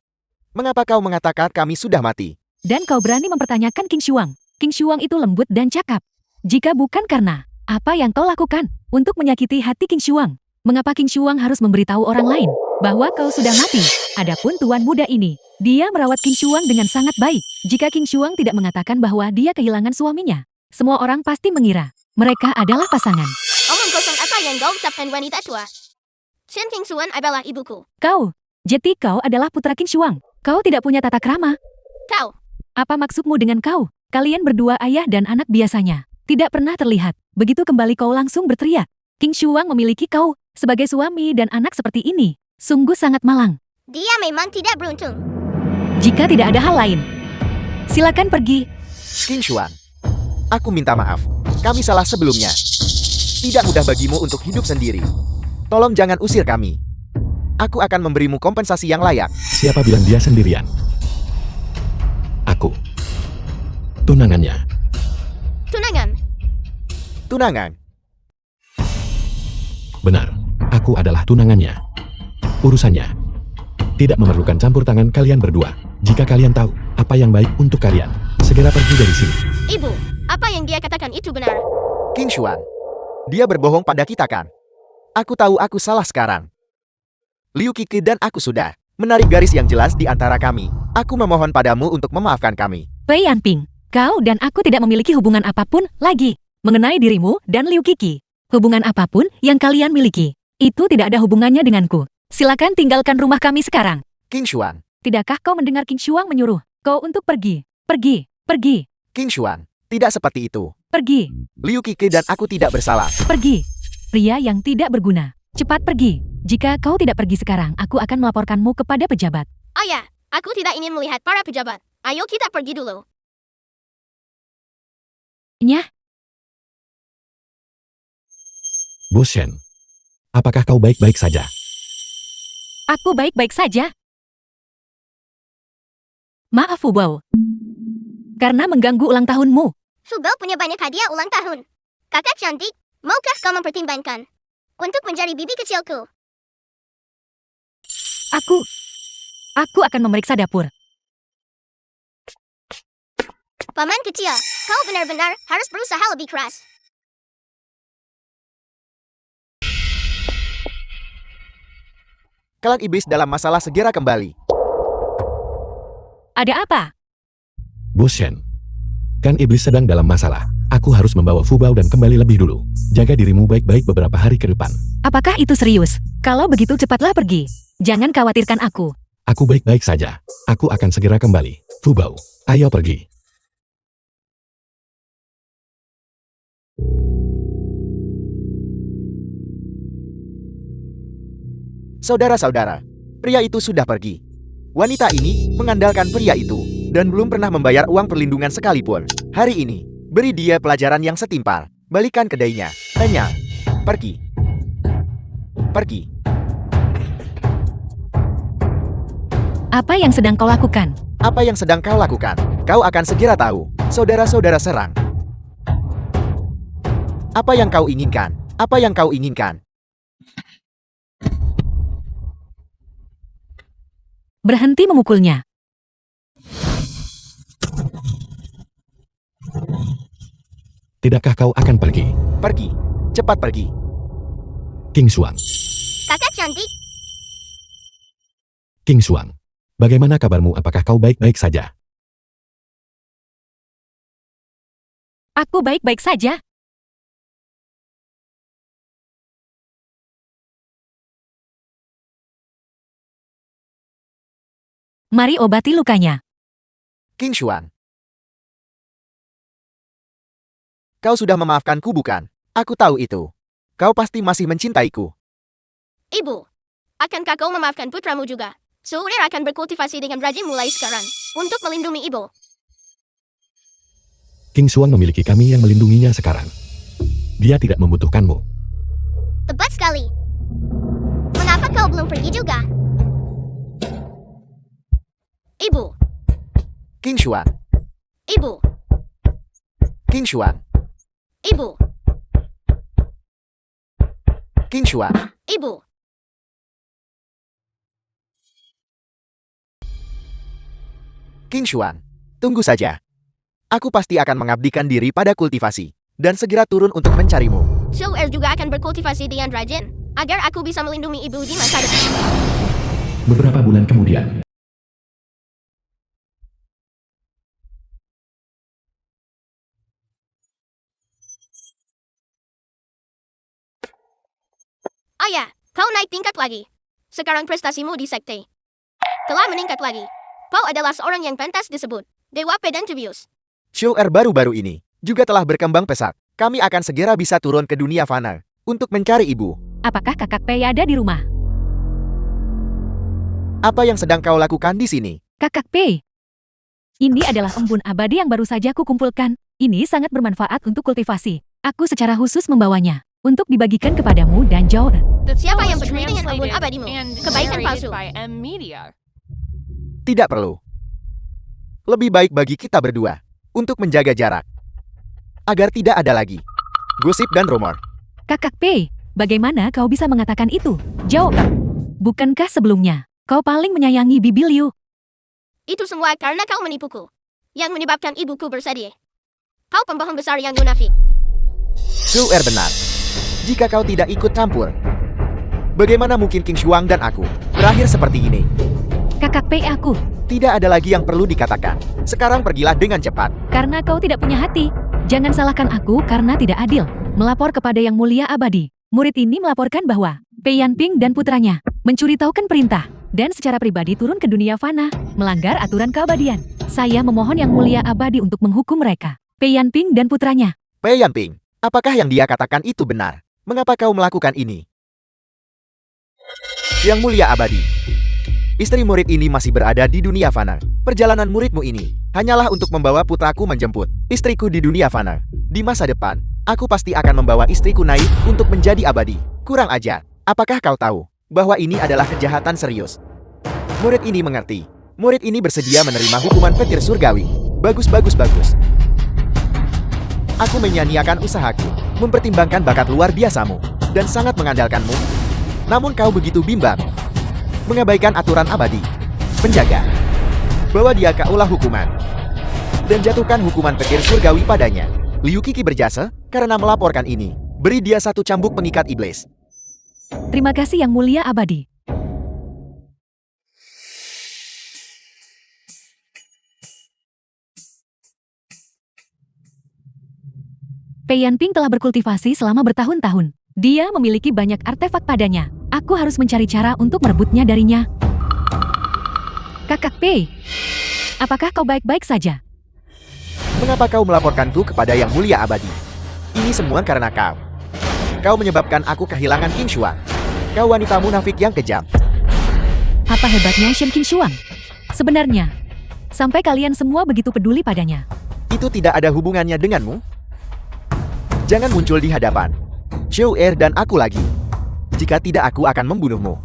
Mengapa kau mengatakan kami sudah mati? Dan kau berani mempertanyakan King Xuang. King Xuang itu lembut dan cakap. Jika bukan karena apa yang kau lakukan untuk menyakiti hati King Xuang, mengapa King Xuang harus memberitahu orang lain bahwa kau sudah mati? Adapun tuan muda ini, dia merawat King Xuang dengan sangat baik. Jika King Xuang tidak mengatakan bahwa dia kehilangan suaminya, semua orang pasti mengira mereka adalah pasangan. Omong kosong apa yang kau ucapkan wanita tua? Shen King Xuan adalah ibuku. Kau, jadi kau adalah putra King Shuang. Kau tidak punya tata krama. Kau, Apa maksudmu dengan kau? Kalian berdua ayah dan anak biasanya. Tidak pernah terlihat. Begitu kembali kau langsung berteriak. King Shuang memiliki kau sebagai suami dan anak seperti ini. Sungguh sangat malang. dia memang tidak beruntung. Jika tidak ada hal lain, silakan pergi. King Shuang, aku minta maaf. Kami salah sebelumnya. Tidak mudah bagimu untuk hidup sendiri. Tolong jangan usir kami. Aku akan memberimu kompensasi yang layak. Siapa bilang dia sendirian? Aku. Tunangannya. Tunangan. Tunangan. Benar, aku adalah tunangannya. Urusannya tidak memerlukan campur tangan kalian berdua. Jika kalian tahu apa yang baik untuk kalian, segera pergi dari sini. Ibu, apa yang dia katakan itu benar. King Shuang, dia berbohong pada kita kan? Aku tahu aku salah sekarang. Liu Qike dan aku sudah menarik garis yang jelas di antara kami. Aku memohon padamu untuk memaafkan kami. Pei Anping, kau dan aku tidak memiliki hubungan apapun lagi. Mengenai dirimu dan Liu Qike. Hubungan apapun yang kalian miliki, itu tidak ada hubungannya denganku. Silakan tinggalkan rumah kami sekarang. King Shuang, Tidakkah kau mendengar King Shuang menyuruh kau untuk pergi? Pergi, pergi, King Shuang, tidak seperti itu. pergi, Liu Qike dan aku tidak bersalah. pergi. Pria yang tidak berguna. Cepat pergi. Jika kau tidak pergi sekarang, aku akan melaporkanmu kepada pejabat. Ayah, aku tidak ingin melihat para pejabat. Ayo kita pergi dulu. Nyah, Bos Shen, apakah kau baik-baik saja? aku baik-baik saja. Maaf, Fu Bao. Karena mengganggu ulang tahunmu. Fubao punya banyak hadiah ulang tahun. Kakak cantik, maukah kau mempertimbangkan untuk menjadi bibi kecilku? Aku akan memeriksa dapur. Paman kecil, kau benar-benar harus berusaha lebih keras. Kelang iblis dalam masalah segera kembali. Ada apa? Bos Shen, kan iblis sedang dalam masalah. Aku harus membawa Fu Bao dan kembali lebih dulu. Jaga dirimu baik-baik beberapa hari ke depan. Apakah itu serius? Kalau begitu cepatlah pergi. Jangan khawatirkan aku. Aku baik-baik saja. Aku akan segera kembali. Fu Bao, ayo pergi. Saudara-saudara, pria itu sudah pergi. Wanita ini mengandalkan pria itu dan belum pernah membayar uang perlindungan sekalipun. Hari ini, beri dia pelajaran yang setimpal. Balikan kedainya. Hanya pergi. Pergi. Apa yang sedang kau lakukan? Apa yang sedang kau lakukan? Kau akan segera tahu. Saudara-saudara serang. Apa yang kau inginkan? Apa yang kau inginkan? Berhenti memukulnya. Tidakkah kau akan pergi? Pergi. Cepat pergi. King Shuang. Kakak cantik, King Shuang. Bagaimana kabarmu? Apakah kau baik-baik saja? Aku baik-baik saja. Mari obati lukanya. King Shuang. Kau sudah memaafkanku bukan? Aku tahu itu. Kau pasti masih mencintaiku. ibu. Akankah kau memaafkan putramu juga? Surir akan berkultivasi dengan rajin mulai sekarang untuk melindungi ibu. King Shuang memiliki kami yang melindunginya sekarang. Dia tidak membutuhkanmu. Tepat sekali. Mengapa kau belum pergi juga? Ibu, King Shuang. ibu, King Shuang. ibu, King Shuang. ibu. King Shuang. Tunggu saja. Aku pasti akan mengabdikan diri pada kultivasi dan segera turun untuk mencarimu. Surir juga akan berkultivasi dengan rajin agar aku bisa melindungi ibu di masa depan. Beberapa bulan kemudian, Ayah, Kau naik tingkat lagi. Sekarang prestasimu di sekte telah meningkat lagi. Kau adalah seorang yang pantas disebut Dewa Pedang Tibius. Show baru-baru ini juga telah berkembang pesat. Kami akan segera bisa turun ke dunia fana untuk mencari ibu. Apakah kakak Pei ada di rumah? Apa yang sedang kau lakukan di sini? Kakak Pei. Ini adalah embun abadi yang baru saja aku kumpulkan. Ini sangat bermanfaat untuk kultivasi. Aku secara khusus membawanya untuk dibagikan kepadamu dan Zhao. The Siapa film yang was peduli dengan embun translated abadimu? and Kebaikan narrated palsu. by M Media. Tidak perlu. Lebih baik bagi kita berdua untuk menjaga jarak agar tidak ada lagi gosip dan rumor. Kakak Pei, bagaimana kau bisa mengatakan itu? Zhao, bukankah sebelumnya kau paling menyayangi Bibi Liu? Itu semua karena kau menipuku, yang menyebabkan ibuku bersedih. Kau pembohong besar yang munafik. Show benar. Jika kau tidak ikut campur, bagaimana mungkin King Shuang dan aku berakhir seperti ini? Kakak Pei aku, Tidak ada lagi yang perlu dikatakan. Sekarang pergilah dengan cepat. karena kau tidak punya hati. Jangan salahkan aku karena tidak adil. Melapor kepada Yang Mulia Abadi. Murid ini melaporkan bahwa Pei Yanping dan putranya mencuri taukan perintah dan secara pribadi turun ke dunia fana, melanggar aturan keabadian. Saya memohon Yang Mulia Abadi untuk menghukum mereka. Pei Yanping dan putranya. Pei Yanping, apakah yang dia katakan itu benar? Mengapa kau melakukan ini? Yang Mulia Abadi, istri murid ini masih berada di dunia fana. Perjalanan muridmu ini hanyalah untuk membawa putraku menjemput istriku di dunia fana. Di masa depan, aku pasti akan membawa istriku naik untuk menjadi abadi. Kurang ajar. Apakah kau tahu bahwa ini adalah kejahatan serius? Murid ini mengerti. Murid ini bersedia menerima hukuman petir surgawi. Bagus, bagus, bagus. Aku menyanyiakan usahaku, mempertimbangkan bakat luar biasamu, dan sangat mengandalkanmu. Namun kau begitu bimbang, mengabaikan aturan abadi. Penjaga, bawa dia ke aula hukuman, dan jatuhkan hukuman petir surgawi padanya. Liu Qixi berjasa karena melaporkan ini. Beri dia satu cambuk pengikat iblis. Terima kasih Yang Mulia Abadi. Pei Yanping telah berkultivasi selama bertahun-tahun. Dia memiliki banyak artefak padanya. Aku harus mencari cara untuk merebutnya darinya. Kakak Pei, apakah kau baik-baik saja? Mengapa kau melaporkanku kepada Yang Mulia Abadi? Ini semua karena kau. Kau menyebabkan aku kehilangan King Shuang. Kau wanita munafik yang kejam. Apa hebatnya Shen Qingshuang? Sebenarnya, sampai kalian semua begitu peduli padanya. Itu tidak ada hubungannya denganmu. Jangan muncul di hadapan Xiao dan aku lagi. Jika tidak, aku akan membunuhmu.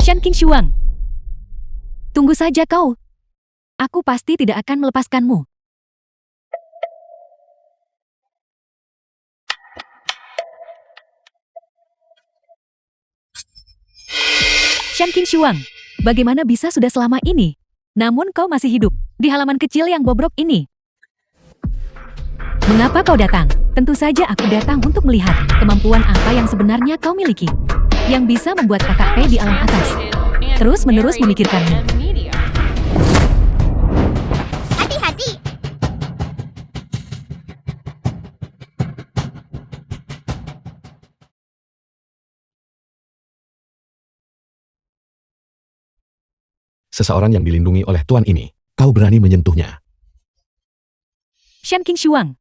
Shen Qingshuang, tunggu saja kau. Aku pasti tidak akan melepaskanmu. Shen Qingshuang, bagaimana bisa sudah selama ini? Namun kau masih hidup di halaman kecil yang bobrok ini. Mengapa kau datang? Tentu saja aku datang untuk melihat kemampuan apa yang sebenarnya kau miliki, yang bisa membuat kakak Pei di alam atas terus-menerus memikirkanmu. Hati-hati. Seseorang yang dilindungi oleh Tuan ini, kau berani menyentuhnya. Shen Qingshuang,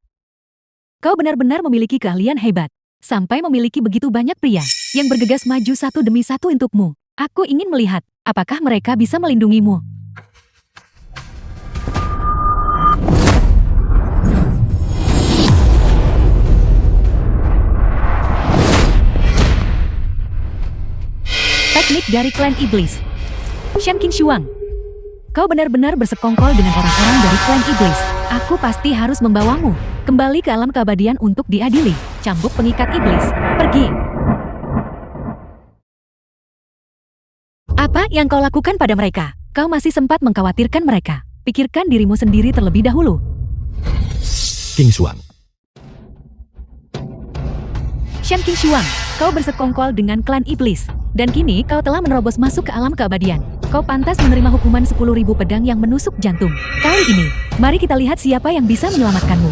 kau benar-benar memiliki keahlian hebat, sampai memiliki begitu banyak pria yang bergegas maju satu demi satu untukmu. Aku ingin melihat apakah mereka bisa melindungimu. Teknik dari klan iblis. Shen Qingshuang, kau benar-benar bersekongkol dengan orang-orang dari klan iblis. Aku pasti harus membawamu kembali ke alam keabadian untuk diadili. Cambuk pengikat iblis, pergi. Apa yang kau lakukan pada mereka? Kau masih sempat mengkhawatirkan mereka. Pikirkan dirimu sendiri terlebih dahulu. Qingshuang, Shen Qingshuang, kau bersekongkol dengan klan iblis. Dan kini kau telah menerobos masuk ke alam keabadian. Kau pantas menerima hukuman 10.000 pedang yang menusuk jantung. Kali ini, mari kita lihat siapa yang bisa menyelamatkanmu.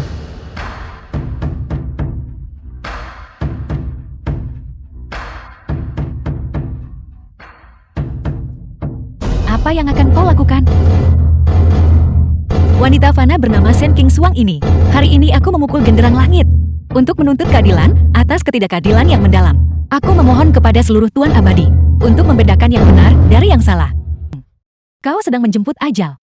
Apa yang akan kau lakukan? Wanita fana bernama Shen King Xuang ini. Hari ini aku memukul genderang langit untuk menuntut keadilan atas ketidakadilan yang mendalam. Aku memohon kepada seluruh Tuan Abadi untuk membedakan yang benar dari yang salah. Kau sedang menjemput ajal.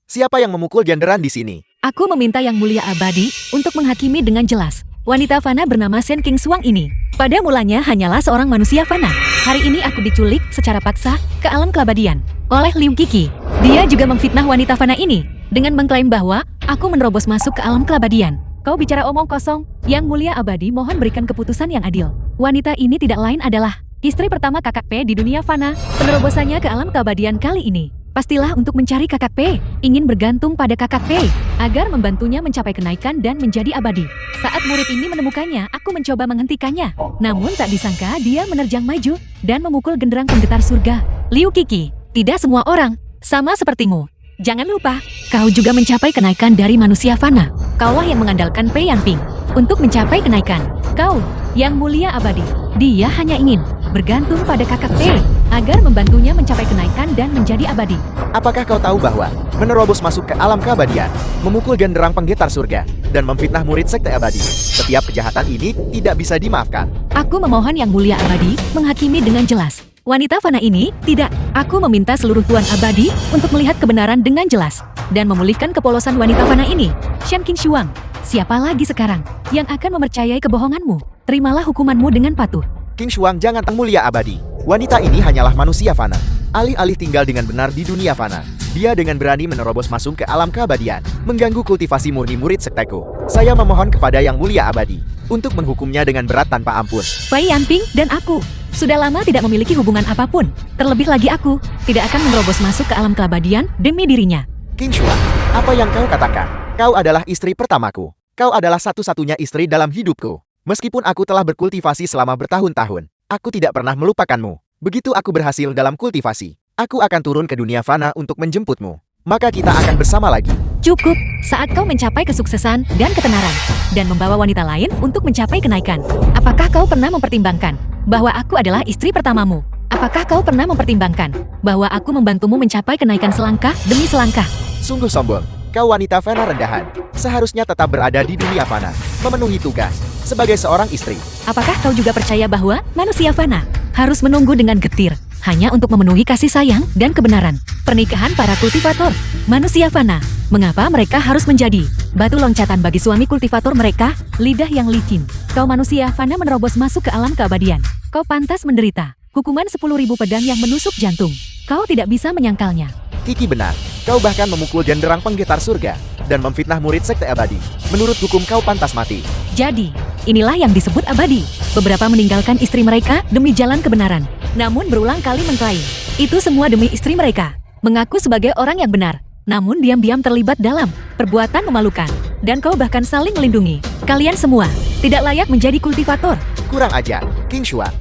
Siapa yang memukul genderan di sini? Aku meminta Yang Mulia Abadi untuk menghakimi dengan jelas. Wanita fana bernama Shen King Xuang ini pada mulanya hanyalah seorang manusia fana. Hari ini aku diculik secara paksa ke alam keabadian oleh Liu Qiki. Dia juga memfitnah wanita fana ini dengan mengklaim bahwa aku menerobos masuk ke alam keabadian. Kau bicara omong kosong. Yang Mulia Abadi mohon berikan keputusan yang adil. Wanita ini tidak lain adalah istri pertama Kakak P di dunia fana. Penerobosannya ke alam keabadian kali ini pastilah untuk mencari Kakak P, ingin bergantung pada Kakak P, agar membantunya mencapai kenaikan dan menjadi abadi. Saat murid ini menemukannya, aku mencoba menghentikannya. Namun tak disangka dia menerjang maju dan memukul genderang penggetar surga. Liu Qiki, tidak semua orang sama sepertimu. Jangan lupa, kau juga mencapai kenaikan dari manusia fana. Kaulah yang mengandalkan Pei Yanping untuk mencapai kenaikan. Kau, Yang Mulia Abadi, dia hanya ingin bergantung pada Kakak P agar membantunya mencapai kenaikan dan menjadi abadi. Apakah kau tahu bahwa menerobos masuk ke alam keabadian, memukul genderang penggetar surga, dan memfitnah murid sekte abadi? Setiap kejahatan ini tidak bisa dimaafkan. Aku memohon Yang Mulia Abadi menghakimi dengan jelas. Wanita fana ini, tidak. Aku meminta seluruh Tuan Abadi untuk melihat kebenaran dengan jelas dan memulihkan kepolosan wanita fana ini. Shen King Xuang, siapa lagi sekarang yang akan mempercayai kebohonganmu? Terimalah hukumanmu dengan patuh. King Xuang, jangan Yang Mulia Abadi. Wanita ini hanyalah manusia fana. Alih-alih tinggal dengan benar di dunia fana, dia dengan berani menerobos masuk ke alam keabadian, mengganggu kultivasi murni murid sekteku. Saya memohon kepada Yang Mulia Abadi untuk menghukumnya dengan berat tanpa ampun. Pei Yanping dan aku sudah lama tidak memiliki hubungan apapun. Terlebih lagi aku tidak akan menerobos masuk ke alam keabadian demi dirinya. King Xuang, apa yang kau katakan? Kau adalah istri pertamaku. Kau adalah satu-satunya istri dalam hidupku. Meskipun aku telah berkultivasi selama bertahun-tahun, aku tidak pernah melupakanmu. Begitu aku berhasil dalam kultivasi, aku akan turun ke dunia fana untuk menjemputmu. Maka kita akan bersama lagi. Cukup, saat kau mencapai kesuksesan dan ketenaran, dan membawa wanita lain untuk mencapai kenaikan. Apakah kau pernah mempertimbangkan bahwa aku adalah istri pertamamu? Apakah kau pernah mempertimbangkan bahwa aku membantumu mencapai kenaikan selangkah demi selangkah? Sungguh sombong, kau wanita fana rendahan. Seharusnya tetap berada di dunia fana, memenuhi tugas sebagai seorang istri. Apakah kau juga percaya bahwa manusia fana harus menunggu dengan getir hanya untuk memenuhi kasih sayang dan kebenaran? Pernikahan para kultivator manusia fana, mengapa mereka harus menjadi batu loncatan bagi suami kultivator mereka? Lidah yang licin, kau manusia fana menerobos masuk ke alam keabadian. Kau pantas menderita hukuman 10.000 pedang yang menusuk jantung. Kau tidak bisa menyangkalnya. Kiki benar, kau bahkan memukul genderang penggetar surga dan memfitnah murid sekte abadi. Menurut hukum kau pantas mati. Jadi, inilah yang disebut abadi. Beberapa meninggalkan istri mereka demi jalan kebenaran, namun berulang kali mengklaim itu semua demi istri mereka. Mengaku sebagai orang yang benar, namun diam-diam terlibat dalam perbuatan memalukan. Dan kau bahkan saling melindungi. Kalian semua tidak layak menjadi kultivator. Kurang ajar, King Xuang.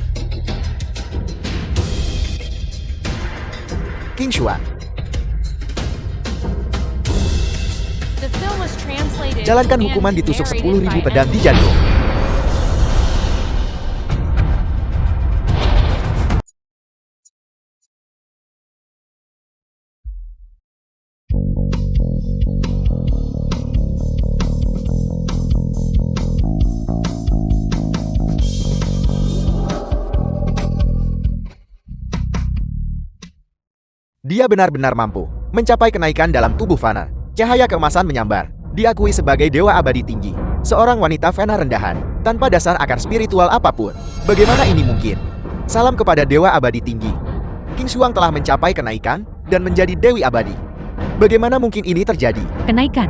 King Xuang, The film was translated jalankan and hukuman ditusuk narrated 10.000 by pedang di M. jantung. Dia benar-benar mampu mencapai kenaikan dalam tubuh fana. Cahaya keemasan menyambar. Diakui sebagai dewa abadi tinggi. Seorang wanita fana rendahan, tanpa dasar akar spiritual apapun. Bagaimana ini mungkin? Salam kepada dewa abadi tinggi. King Xuang telah mencapai kenaikan dan menjadi dewi abadi. Bagaimana mungkin ini terjadi? Kenaikan.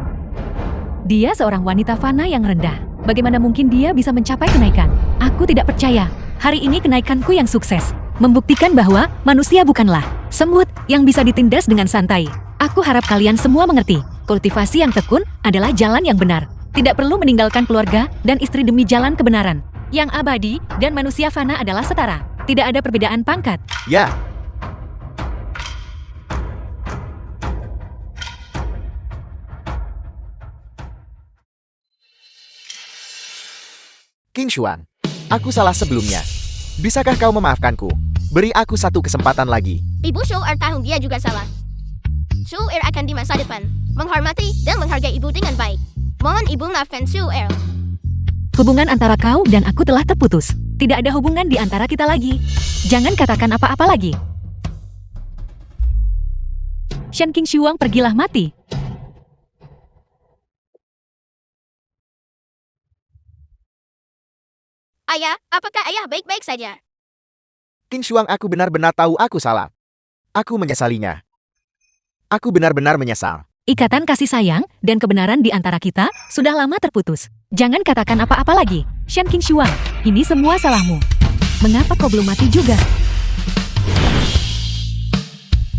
Dia seorang wanita fana yang rendah. Bagaimana mungkin dia bisa mencapai kenaikan? Aku tidak percaya. Hari ini kenaikanku yang sukses membuktikan bahwa manusia bukanlah semut yang bisa ditindas dengan santai. Aku harap kalian semua mengerti, kultivasi yang tekun adalah jalan yang benar. Tidak perlu meninggalkan keluarga dan istri demi jalan kebenaran. Yang abadi dan manusia fana adalah setara. Tidak ada perbedaan pangkat. Ya. King Xuang, aku salah sebelumnya. Bisakah kau memaafkanku? Beri aku satu kesempatan lagi. Ibu Shu'er tahu dia juga salah. Shu'er akan di masa depan menghormati dan menghargai ibu dengan baik. Mohon ibu maafkan Shu'er. Hubungan antara kau dan aku telah terputus. Tidak ada hubungan di antara kita lagi. Jangan katakan apa-apa lagi. Shen Qingshuang, pergilah mati. Ayah, apakah ayah baik-baik saja? Qingshuang, aku benar-benar tahu aku salah. Aku menyesalinya. Aku benar-benar menyesal. Ikatan kasih sayang dan kebenaran di antara kita sudah lama terputus. Jangan katakan apa-apa lagi. Shen Qingshuang, ini semua salahmu. Mengapa kau belum mati juga?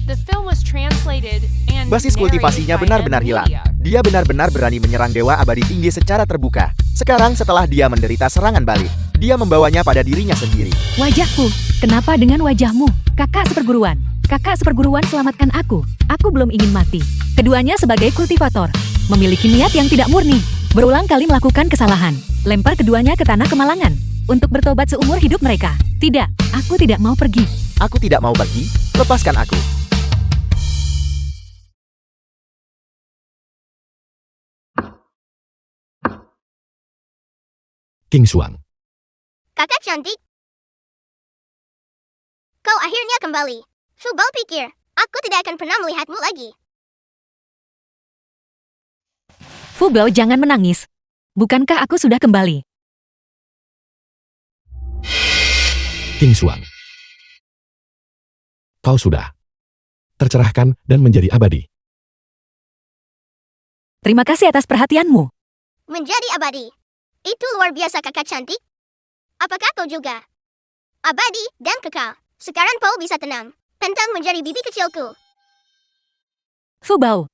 The film was translated and Basis narrated kultivasinya by benar-benar M. hilang. Media. Dia benar-benar berani menyerang Dewa Abadi Tinggi secara terbuka. Sekarang setelah dia menderita serangan balik, dia membawanya pada dirinya sendiri. Wajahku, kenapa dengan wajahmu? Kakak seperguruan. Kakak seperguruan, selamatkan aku. Aku belum ingin mati. Keduanya sebagai kultivator, memiliki niat yang tidak murni. Berulang kali melakukan kesalahan. Lempar keduanya ke tanah kemalangan. Untuk bertobat seumur hidup mereka. Tidak, aku tidak mau pergi. Aku tidak mau pergi, lepaskan aku. Qingshuang, Kakak cantik. Kau akhirnya kembali. Fu Bao pikir, aku tidak akan pernah melihatmu lagi. Fu Bao, jangan menangis. Bukankah aku sudah kembali? Qingshuang. Kau sudah tercerahkan dan menjadi abadi. Terima kasih atas perhatianmu. Menjadi abadi. Itu luar biasa, kakak cantik. Apakah kau juga? Abadi dan kekal. Sekarang kau bisa tenang tentang menjadi bibi kecilku. Fu Bao.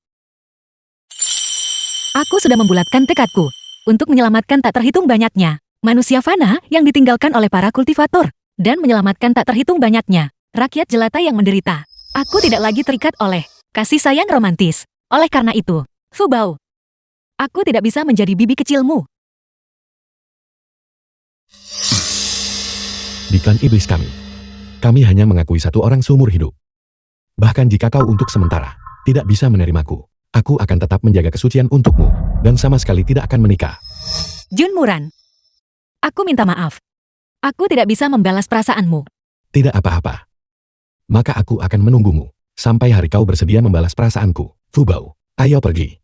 Aku sudah membulatkan tekadku untuk menyelamatkan tak terhitung banyaknya manusia fana yang ditinggalkan oleh para kultivator dan menyelamatkan tak terhitung banyaknya rakyat jelata yang menderita. Aku tidak lagi terikat oleh kasih sayang romantis. Oleh karena itu, Fu Bao, aku tidak bisa menjadi bibi kecilmu. Di klan iblis kami hanya mengakui satu orang seumur hidup. Bahkan jika kau untuk sementara tidak bisa menerimaku, aku akan tetap menjaga kesucian untukmu dan sama sekali tidak akan menikah. Jun Muran, aku minta maaf. Aku tidak bisa membalas perasaanmu. Tidak apa-apa. Maka aku akan menunggumu sampai hari kau bersedia membalas perasaanku. Fu Bao, ayo pergi.